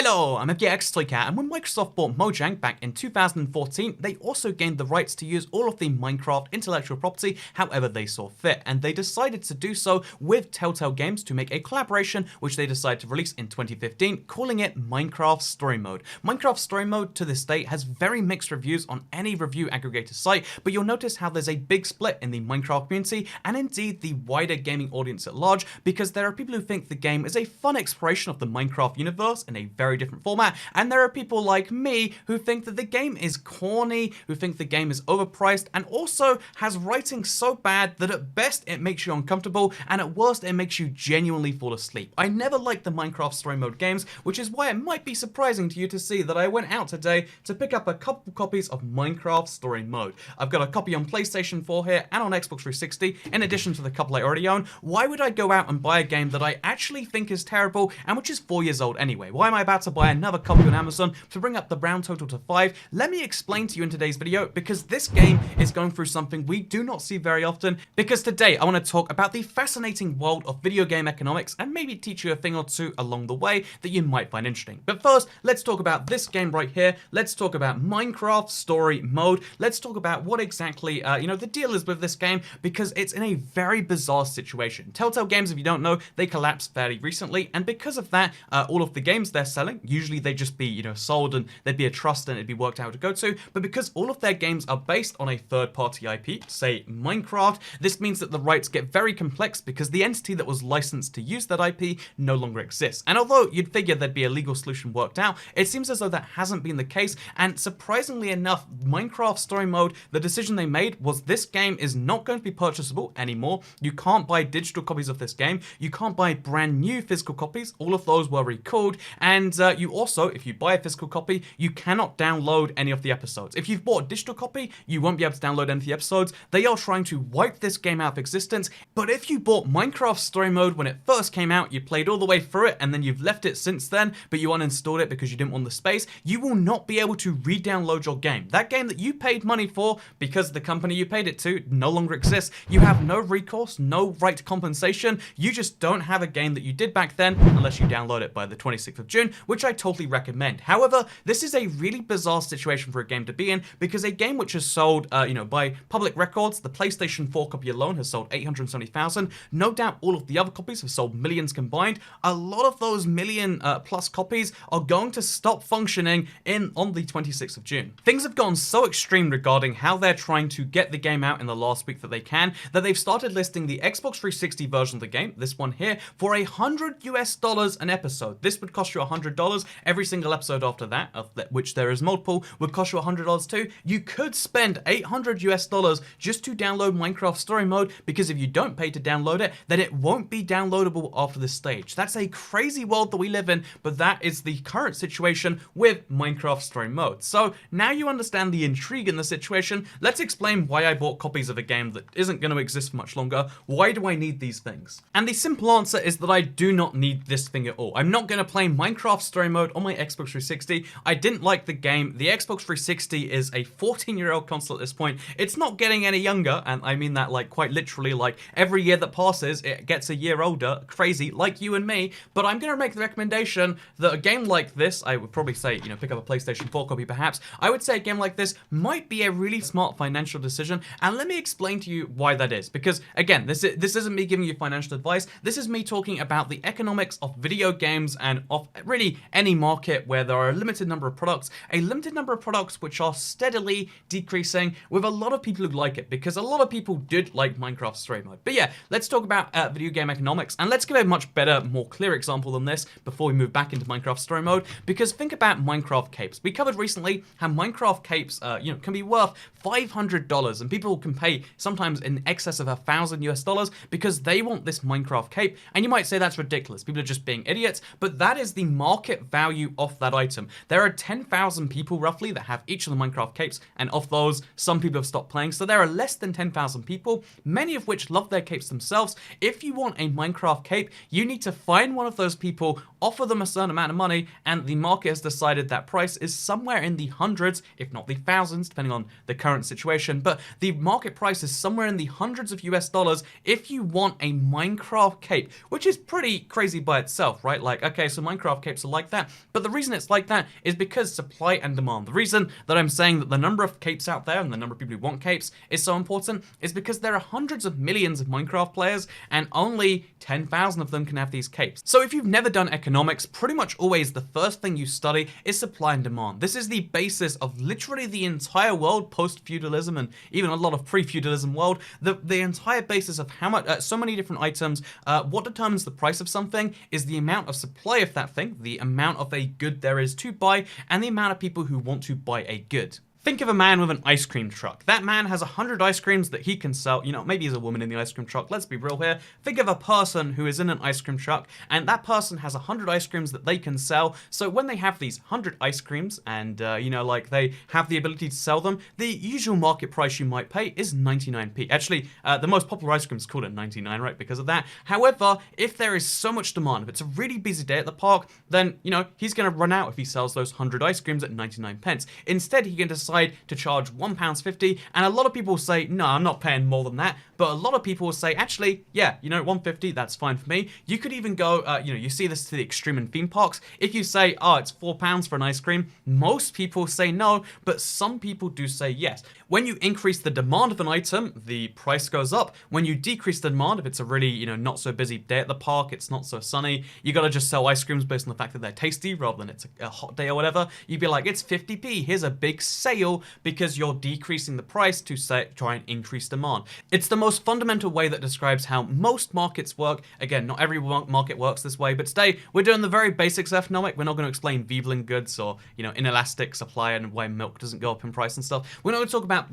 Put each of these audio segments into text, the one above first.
Hello, I'm FGXToyCat, and when Microsoft bought Mojang back in 2014, they also gained the rights to use all of the Minecraft intellectual property however they saw fit, and they decided to do so with Telltale Games to make a collaboration which they decided to release in 2015, calling it Minecraft Story Mode. Minecraft Story Mode to this day has very mixed reviews on any review aggregator site, but you'll notice how there's a big split in the Minecraft community and indeed the wider gaming audience at large, because there are people who think the game is a fun exploration of the Minecraft universe in a very different format, and there are people like me who think that the game is corny, who think the game is overpriced, and also has writing so bad that at best it makes you uncomfortable, and at worst it makes you genuinely fall asleep. I never liked the Minecraft Story Mode games, which is why it might be surprising to you to see that I went out today to pick up a couple copies of Minecraft Story Mode. I've got a copy on PlayStation 4 here and on Xbox 360, in addition to the couple I already own. Why would I go out and buy a game that I actually think is terrible and which is 4 years old anyway? Why am I about to buy another copy on Amazon to bring up the round total to 5? Let me explain to you in today's video, because this game is going through something we do not see very often, because today I want to talk about the fascinating world of video game economics and maybe teach you a thing or two along the way that you might find interesting. But first, let's talk about this game right here. Let's talk about Minecraft Story Mode. Let's talk about what exactly, the deal is with this game, because it's in a very bizarre situation. Telltale Games, if you don't know, they collapsed fairly recently, and because of that, all of the games they're selling, usually they'd just be, sold and there'd be a trust and it'd be worked out to go to, but because all of their games are based on a third-party IP, say Minecraft, this means that the rights get very complex because the entity that was licensed to use that IP no longer exists. And although you'd figure there'd be a legal solution worked out, it seems as though that hasn't been the case, and surprisingly enough, Minecraft Story Mode, the decision they made was this game is not going to be purchasable anymore. You can't buy digital copies of this game, you can't buy brand new physical copies, all of those were recalled, and you also, if you buy a physical copy, you cannot download any of the episodes. If you've bought a digital copy, you won't be able to download any of the episodes. They are trying to wipe this game out of existence, but if you bought Minecraft Story Mode when it first came out, you played all the way through it, and then you've left it since then, but you uninstalled it because you didn't want the space, you will not be able to re-download your game. That game that you paid money for, because the company you paid it to no longer exists, you have no recourse, no right to compensation, you just don't have a game that you did back then, unless you download it by the 26th of June, which I totally recommend. However, this is a really bizarre situation for a game to be in, because a game which is sold, by public records, the PlayStation 4 copy alone has sold 870,000. No doubt all of the other copies have sold millions combined. A lot of those million plus copies are going to stop functioning on the 26th of June. Things have gone so extreme regarding how they're trying to get the game out in the last week that they can, that they've started listing the Xbox 360 version of the game, this one here, for $100 an episode. This would cost you $100. Every single episode after that, of which there is multiple, would cost you $100 too. You could spend $800 just to download Minecraft Story Mode, because if you don't pay to download it, then it won't be downloadable after this stage. That's a crazy world that we live in, but that is the current situation with Minecraft Story Mode. So now you understand the intrigue in the situation. Let's explain why I bought copies of a game that isn't going to exist for much longer. Why do I need these things? And the simple answer is that I do not need this thing at all. I'm not going to play Minecraft Story Mode on my Xbox 360. I didn't like the game. The Xbox 360 is a 14-year-old console at this point. It's not getting any younger, and I mean that like quite literally, like every year that passes it gets a year older, crazy, like you and me. But I'm going to make the recommendation that a game like this, I would probably say, pick up a PlayStation 4 copy perhaps, I would say a game like this might be a really smart financial decision, and let me explain to you why that is. Because again, this isn't me giving you financial advice, this is me talking about the economics of video games and of really any market where there are a limited number of products, which are steadily decreasing, with a lot of people who like it, because a lot of people did like Minecraft Story Mode. But yeah, let's talk about video game economics, and let's give a much better, more clear example than this before we move back into Minecraft Story Mode, because think about Minecraft capes. We covered recently how Minecraft capes, can be worth $500, and people can pay sometimes in excess of $1,000 because they want this Minecraft cape, and you might say that's ridiculous, people are just being idiots, but that is the market value of that item. There are 10,000 people roughly that have each of the Minecraft capes, and of those, some people have stopped playing, so there are less than 10,000 people, many of which love their capes themselves. If you want a Minecraft cape, you need to find one of those people offer them a certain amount of money, and the market has decided that price is somewhere in the hundreds, if not the thousands, depending on the current situation. But the market price is somewhere in the hundreds of US dollars if you want a Minecraft cape, which is pretty crazy by itself, right? Like, okay, so Minecraft capes are like that, but the reason it's like that is because supply and demand. The reason that I'm saying that the number of capes out there and the number of people who want capes is so important is because there are hundreds of millions of Minecraft players and only 10,000 of them can have these capes. So if you've never done economics, pretty much always the first thing you study is supply and demand. This is the basis of literally the entire world, post-feudalism and even a lot of pre-feudalism world. The entire basis of how much, so many different items, what determines the price of something is the amount of supply of that thing, the amount of a good there is to buy, and the amount of people who want to buy a good. Think of a man with an ice cream truck. That man has 100 ice creams that he can sell. You know, maybe he's a woman in the ice cream truck. Let's be real here. Think of a person who is in an ice cream truck, and that person has 100 ice creams that they can sell. So when they have these 100 ice creams and, you know, like they have the ability to sell them, the usual market price you might pay is 99p. Actually, the most popular ice cream is called at 99, right, because of that. However, if there is so much demand, if it's a really busy day at the park, then, you know, he's going to run out if he sells those 100 ice creams at 99 pence. Instead, he can decide to charge £1.50, and a lot of people will say, no, I'm not paying more than that, but a lot of people will say, actually, yeah, you know, £1.50, that's fine for me. You could even go, you know, you see this to the extreme in theme parks. If you say, oh, it's £4 for an ice cream, most people say no, but some people do say yes. When you increase the demand of an item, the price goes up. When you decrease the demand, if it's a really, you know, not so busy day at the park, it's not so sunny, you gotta just sell ice creams based on the fact that they're tasty rather than it's a hot day or whatever, you'd be like, it's 50p, here's a big sale, because you're decreasing the price to say, try and increase demand. It's the most fundamental way that describes how most markets work. Again, not every market works this way, but today we're doing the very basics of economic. We're not going to explain Veblen goods or, you know, inelastic supply and why milk doesn't go up in price and stuff. We're not going to talk about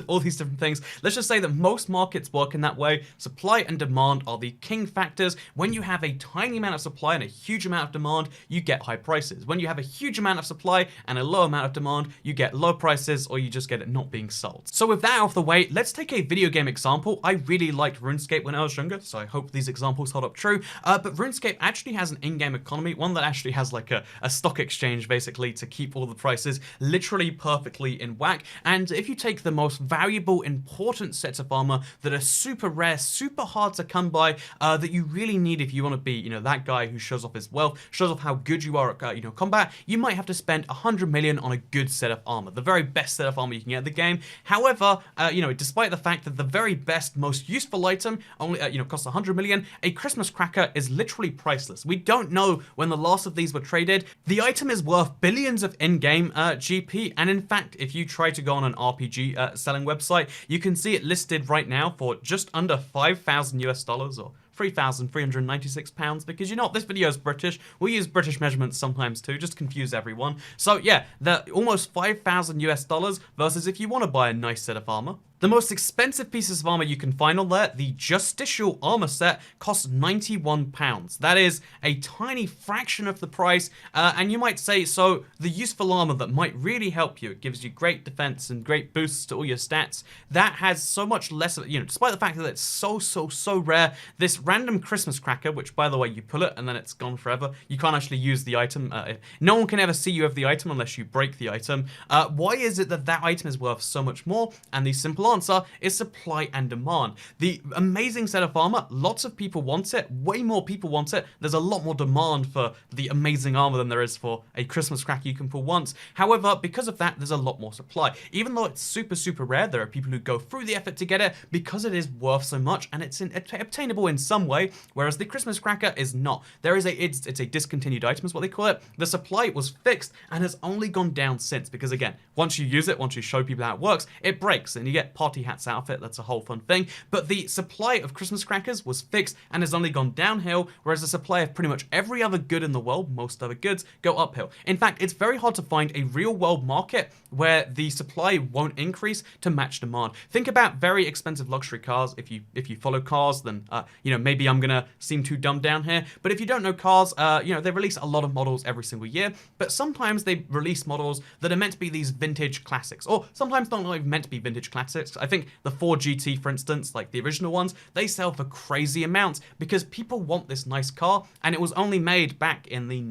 all these different things. Let's just say that most markets work in that way. Supply and demand are the king factors. When you have a tiny amount of supply and a huge amount of demand, you get high prices. When you have a huge amount of supply and a low amount of demand, you get low prices, or you just get it not being sold. So with that out of the way, let's take a video game example. I really liked Runescape when I was younger, so I hope these examples hold up true. But Runescape actually has an in-game economy, one that actually has like a stock exchange basically to keep all the prices literally perfectly in whack. And if you take the most valuable, important sets of armor that are super rare, super hard to come by, that you really need if you want to be, you know, that guy who shows off his wealth, shows off how good you are at, you know, combat, you might have to spend 100 million on a good set of armor, the very best set of armor you can get in the game. However, you know, despite the fact that the very best, most useful item only, you know, costs 100 million, a Christmas cracker is literally priceless. We don't know when the last of these were traded. The item is worth billions of in-game GP, and in fact, if you try to go on an RPG selling website, you can see it listed right now for just under 5,000 US dollars or £3,396, because you know what, this video is British. We'll use British measurements sometimes too, just to confuse everyone. So yeah, the almost 5,000 US dollars versus if you want to buy a nice set of armor. The most expensive pieces of armor you can find on there, the Justicial armor set, costs £91. That is a tiny fraction of the price, and you might say, so the useful armor that might really help you, it gives you great defense and great boosts to all your stats, that has so much less of, you know, despite the fact that it's so rare, this random Christmas cracker, which by the way, you pull it and then it's gone forever, you can't actually use the item, no one can ever see you have the item unless you break the item. Why is it that that item is worth so much more? And the simple answer is supply and demand. The amazing set of armor, lots of people want it, way more people want it. There's a lot more demand for the amazing armor than there is for a Christmas cracker you can pull once. However, because of that, there's a lot more supply. Even though it's super rare, there are people who go through the effort to get it because it is worth so much and it's obtainable in some way, whereas the Christmas cracker is not. There is it's a discontinued item is what they call it. The supply was fixed and has only gone down since, because again, once you use it, once you show people how it works, it breaks and you get party hats out of it. That's a whole fun thing. But the supply of Christmas crackers was fixed and has only gone downhill, whereas the supply of pretty much every other good in the world, most other goods, go uphill. In fact, it's very hard to find a real world market where the supply won't increase to match demand. Think about very expensive luxury cars. If you follow cars, then you know, maybe I'm gonna seem too dumbed down here, but if you don't know cars, you know, they release a lot of models every single year, but sometimes they release models that are meant to be these vintage classics, or sometimes not even meant to be vintage classics. markets. I think the 4GT, for instance, like the original ones, they sell for crazy amounts because people want this nice car, and it was only made back in the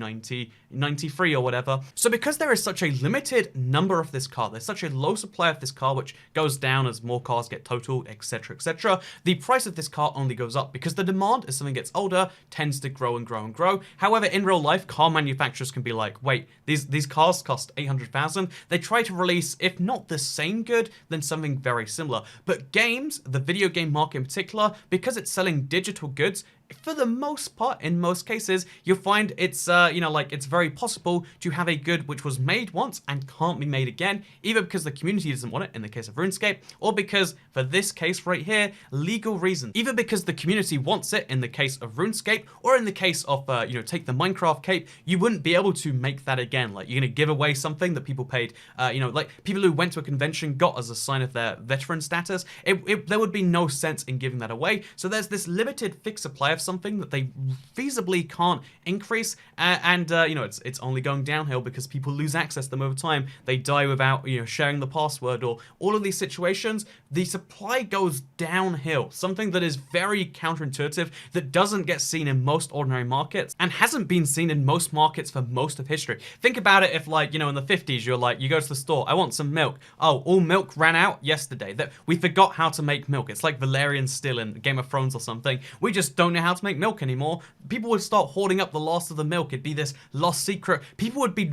93 or whatever. So because there is such a limited number of this car, there's such a low supply of this car, which goes down as more cars get totaled, etc, etc, the price of this car only goes up because the demand, as something gets older, tends to grow and grow and grow. However, in real life, car manufacturers can be like, wait, these cars cost 800,000. They try to release, if not the same good, then something very similar. But games, the video game market in particular, because it's selling digital goods, for the most part, in most cases, you'll find it's, it's very possible to have a good which was made once and can't be made again, either because the community doesn't want it in the case of RuneScape, or because, for this case right here, legal reasons. Either because the community wants it in the case of RuneScape, or in the case of, take the Minecraft cape, you wouldn't be able to make that again. Like, you're gonna give away something that people paid, like people who went to a convention got as a sign of their veteran status. There would be no sense in giving that away. So there's this limited fixed supply of something that they feasibly can't increase, it's only going downhill because people lose access to them over time. They die without sharing the password, or all of these situations. The supply goes downhill, something that is very counterintuitive, that doesn't get seen in most ordinary markets and hasn't been seen in most markets for most of history. Think about it, if in the 50s you're like, you go to the store, I want some milk. Oh, all milk ran out yesterday. That we forgot how to make milk. It's like Valerian still in Game of Thrones or something. We just don't know how to make milk anymore. People would start hoarding up the last of the milk. It'd be this lost secret. People would be,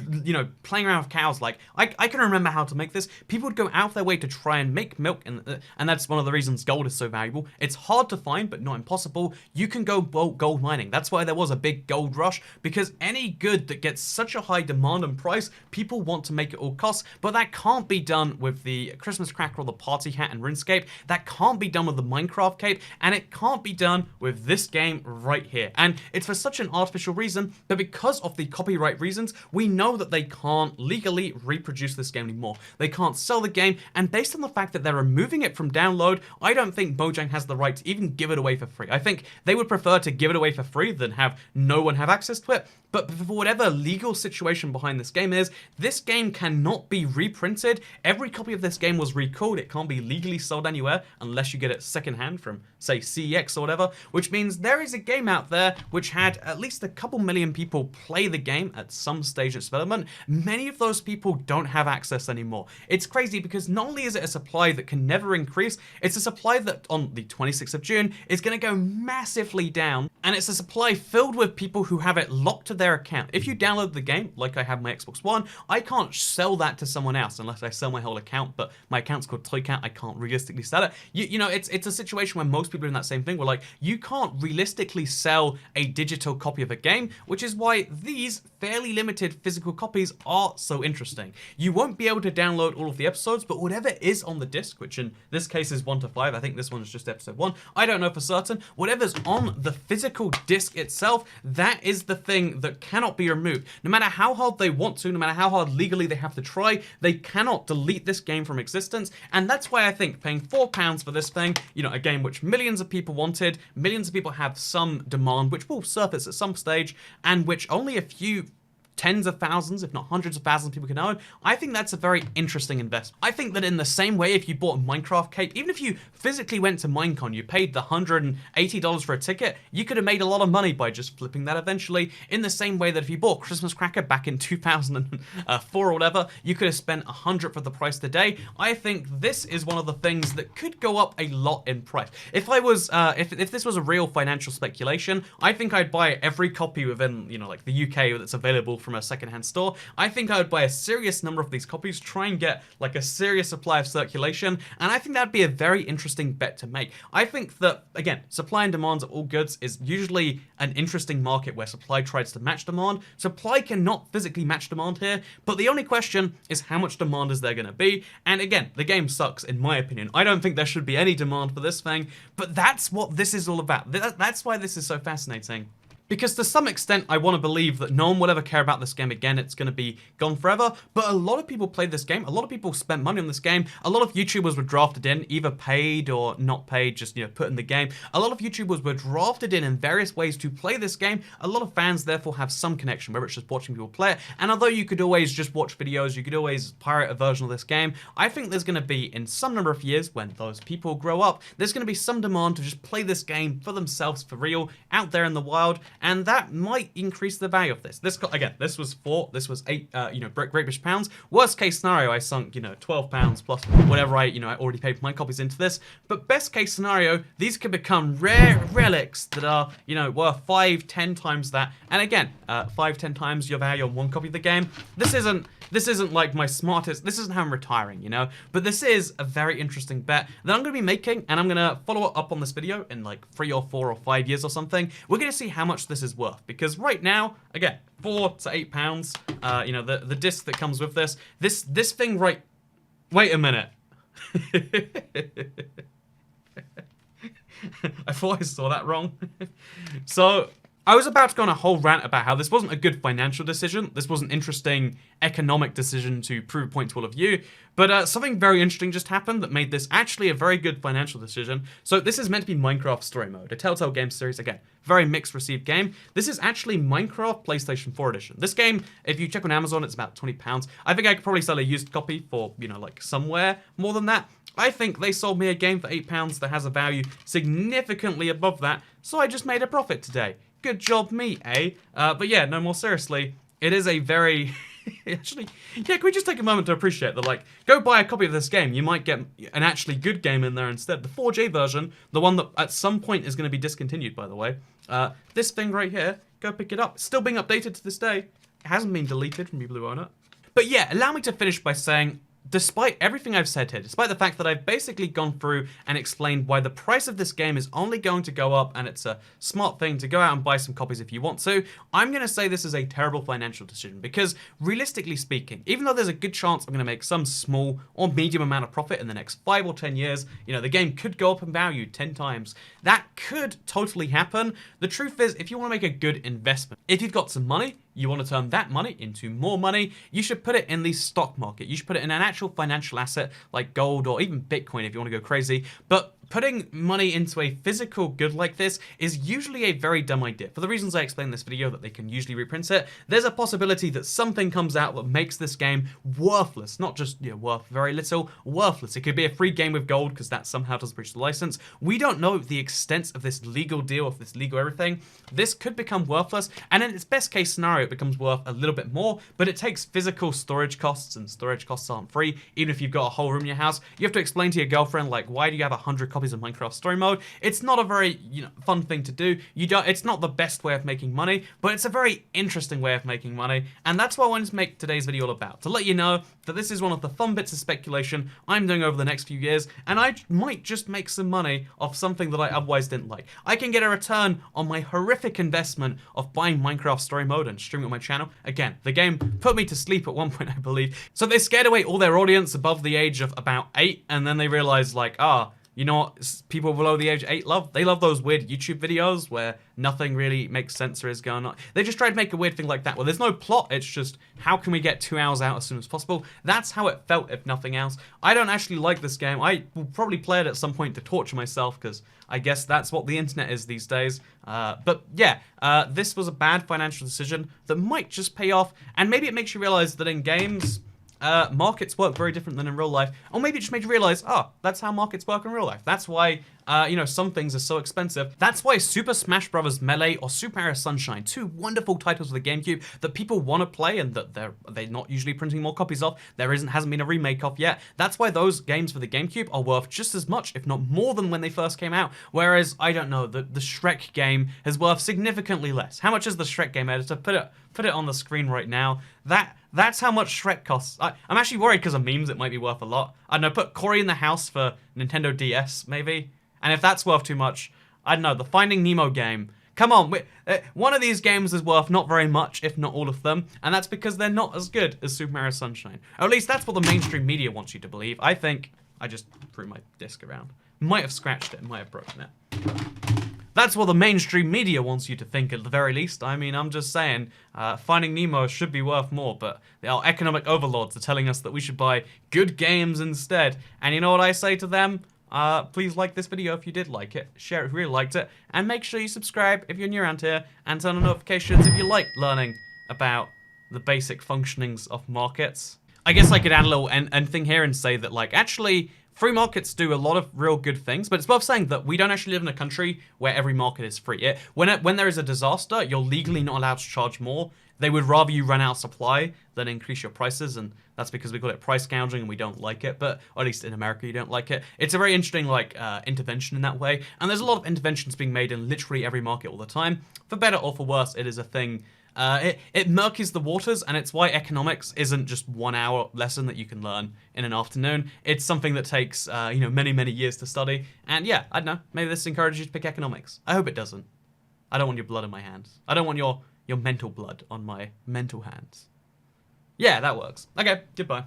playing around with cows. Like, I can remember how to make this. People would go out of their way to try and make milk, and that's one of the reasons gold is so valuable. It's hard to find, but not impossible. You can go gold mining. That's why there was a big gold rush, because any good that gets such a high demand and price, people want to make it all costs, but that can't be done with the Christmas cracker or the party hat in RuneScape. That can't be done with the Minecraft cape, and it can't be done with this game right here. And it's for such an artificial reason, but because of the copyright reasons, we know that they can't legally reproduce this game anymore. They can't sell the game, and based on the fact that they're removing it from download, I don't think Mojang has the right to even give it away for free. I think they would prefer to give it away for free than have no one have access to it. But for whatever legal situation behind this game is, this game cannot be reprinted. Every copy of this game was recalled. It can't be legally sold anywhere unless you get it secondhand from, say, CEX or whatever, which means there is a game out there which had at least a couple million people play the game at some stage of development. Many of those people don't have access anymore. It's crazy because not only is it a supply that can never increase, it's a supply that on the 26th of June is going to go massively down, and it's a supply filled with people who have it locked to their account. If you download the game, like I have my Xbox One, I can't sell that to someone else unless I sell my whole account, but my account's called Toycat, I can't realistically sell it. It's a situation where most people are in that same thing, where like, you can't realistically sell a digital copy of a game, which is why these fairly limited physical copies are so interesting. You won't be able to download all of the episodes, but whatever is on the disc, which in this case is 1 to 5, I think this one is just episode 1, I don't know for certain, whatever's on the physical disc itself, that is the thing that cannot be removed. No matter how hard they want to, no matter how hard legally they have to try, they cannot delete this game from existence, and that's why I think paying £4 for this thing, a game which millions of people wanted, millions of people have some demand, which will surface at some stage, and which only a few tens of thousands, if not hundreds of thousands of people can own, I think that's a very interesting investment. I think that in the same way, if you bought a Minecraft cape, even if you physically went to Minecon, you paid the $180 for a ticket, you could have made a lot of money by just flipping that eventually, in the same way that if you bought Christmas Cracker back in 2004 or whatever, you could have spent 100 for the price today. I think this is one of the things that could go up a lot in price. If I was, if this was a real financial speculation, I think I'd buy every copy within, like the UK that's available from a secondhand store. I think I would buy a serious number of these copies, try and get like a serious supply of circulation, and I think that'd be a very interesting bet to make. I think that, again, supply and demand of all goods is usually an interesting market where supply tries to match demand. Supply cannot physically match demand here, but the only question is how much demand is there going to be, and again, the game sucks in my opinion. I don't think there should be any demand for this thing, but that's what this is all about. That's why this is so fascinating. Because to some extent, I want to believe that no one will ever care about this game again. It's going to be gone forever. But a lot of people played this game. A lot of people spent money on this game. A lot of YouTubers were drafted in, either paid or not paid, just, put in the game. A lot of YouTubers were drafted in various ways to play this game. A lot of fans, therefore, have some connection, whether it's just watching people play it. And although you could always just watch videos, you could always pirate a version of this game, I think there's going to be, in some number of years, when those people grow up, there's going to be some demand to just play this game for themselves, for real, out there in the wild. And that might increase the value of this. Again, this was 8, Great British pounds. Worst case scenario, I sunk, £12 plus whatever I already paid for my copies into this. But best case scenario, these could become rare relics that are, worth 5, 10 times that. And again, 5, 10 times your value on one copy of the game. This isn't like my smartest, this isn't how I'm retiring, But this is a very interesting bet that I'm going to be making, and I'm going to follow up on this video in like 3 or 4 or 5 years or something. We're going to see how much this is worth, because right now, again, £4 to £8, the disc that comes with this thing right, wait a minute. I thought I saw that wrong. So, I was about to go on a whole rant about how this wasn't a good financial decision. This was an interesting economic decision to prove a point to all of you. But something very interesting just happened that made this actually a very good financial decision. So this is meant to be Minecraft Story Mode, a Telltale game series. Again, very mixed received game. This is actually Minecraft PlayStation 4 edition. This game, if you check on Amazon, it's about £20. I think I could probably sell a used copy for, like somewhere more than that. I think they sold me a game for £8 that has a value significantly above that. So I just made a profit today. Good job me, eh? But yeah, no, more seriously, it is a very... Actually, yeah, can we just take a moment to appreciate that, go buy a copy of this game. You might get an actually good game in there instead. The 4J version, the one that at some point is going to be discontinued, by the way. This thing right here, go pick it up. It's still being updated to this day. It hasn't been deleted from people who own it. But yeah, allow me to finish by saying, despite everything I've said here, despite the fact that I've basically gone through and explained why the price of this game is only going to go up, and it's a smart thing to go out and buy some copies if you want to, I'm going to say this is a terrible financial decision, because realistically speaking, even though there's a good chance I'm going to make some small or medium amount of profit in the next 5 or 10 years, the game could go up in value 10 times. That could totally happen. The truth is, if you want to make a good investment, if you've got some money, you want to turn that money into more money, you should put it in the stock market. You should put it in an actual financial asset like gold or even Bitcoin if you want to go crazy. But putting money into a physical good like this is usually a very dumb idea. For the reasons I explained in this video, that they can usually reprint it, there's a possibility that something comes out that makes this game worthless. Not just, worth very little, worthless. It could be a free game with gold because that somehow doesn't breach the license. We don't know the extent of this legal deal, of this legal everything. This could become worthless, and in its best case scenario, it becomes worth a little bit more, but it takes physical storage costs, and storage costs aren't free. Even if you've got a whole room in your house, you have to explain to your girlfriend, why do you have 100 copies of Minecraft Story Mode? It's not a very, fun thing to do. It's not the best way of making money, but it's a very interesting way of making money, and that's what I wanted to make today's video all about. To let you know that this is one of the fun bits of speculation I'm doing over the next few years, and I might just make some money off something that I otherwise didn't like. I can get a return on my horrific investment of buying Minecraft Story Mode and streaming on my channel. Again, the game put me to sleep at one point, I believe. So they scared away all their audience above the age of about 8, and then they realized, you know what people below the age of 8 love? They love those weird YouTube videos where nothing really makes sense or is going on. They just try to make a weird thing like that where there's no plot, it's just, how can we get 2 hours out as soon as possible? That's how it felt, if nothing else. I don't actually like this game. I will probably play it at some point to torture myself, because I guess that's what the internet is these days. But yeah, this was a bad financial decision that might just pay off, and maybe it makes you realize that in games, markets work very different than in real life. Or maybe it just made you realize, that's how markets work in real life. That's why, some things are so expensive. That's why Super Smash Bros. Melee or Super Mario Sunshine, 2 wonderful titles for the GameCube that people want to play and that they're not usually printing more copies of. Hasn't been a remake of yet. That's why those games for the GameCube are worth just as much, if not more, than when they first came out. Whereas, I don't know, the Shrek game is worth significantly less. How much is the Shrek game editor? Put it on the screen right now. That's how much Shrek costs. I'm actually worried because of memes it might be worth a lot. I don't know, put Cory in the House for Nintendo DS, maybe? And if that's worth too much, I don't know, the Finding Nemo game. Come on, one of these games is worth not very much, if not all of them, and that's because they're not as good as Super Mario Sunshine. Or at least that's what the mainstream media wants you to believe. I think I just threw my disc around. Might have scratched it, might have broken it. That's what the mainstream media wants you to think at the very least. I mean, I'm just saying, Finding Nemo should be worth more, but our economic overlords are telling us that we should buy good games instead. And you know what I say to them? Please like this video if you did like it, share it if you really liked it, and make sure you subscribe if you're new around here, and turn on notifications if you like learning about the basic functionings of markets. I guess I could add a little end thing here and say that, like, actually, free markets do a lot of real good things, but it's worth saying that we don't actually live in a country where every market is free. When there is a disaster, you're legally not allowed to charge more. They would rather you run out of supply than increase your prices, and that's because we call it price gouging and we don't like it, but or at least in America you don't like it. It's a very interesting, like, intervention in that way, and there's a lot of interventions being made in literally every market all the time. For better or for worse, it is a thing. It murkies the waters, and it's why economics isn't just 1 hour lesson that you can learn in an afternoon. It's something that takes, many, many years to study. And yeah, I don't know, maybe this encourages you to pick economics. I hope it doesn't. I don't want your blood in my hands. I don't want your mental blood on my mental hands. Yeah, that works. Okay, goodbye.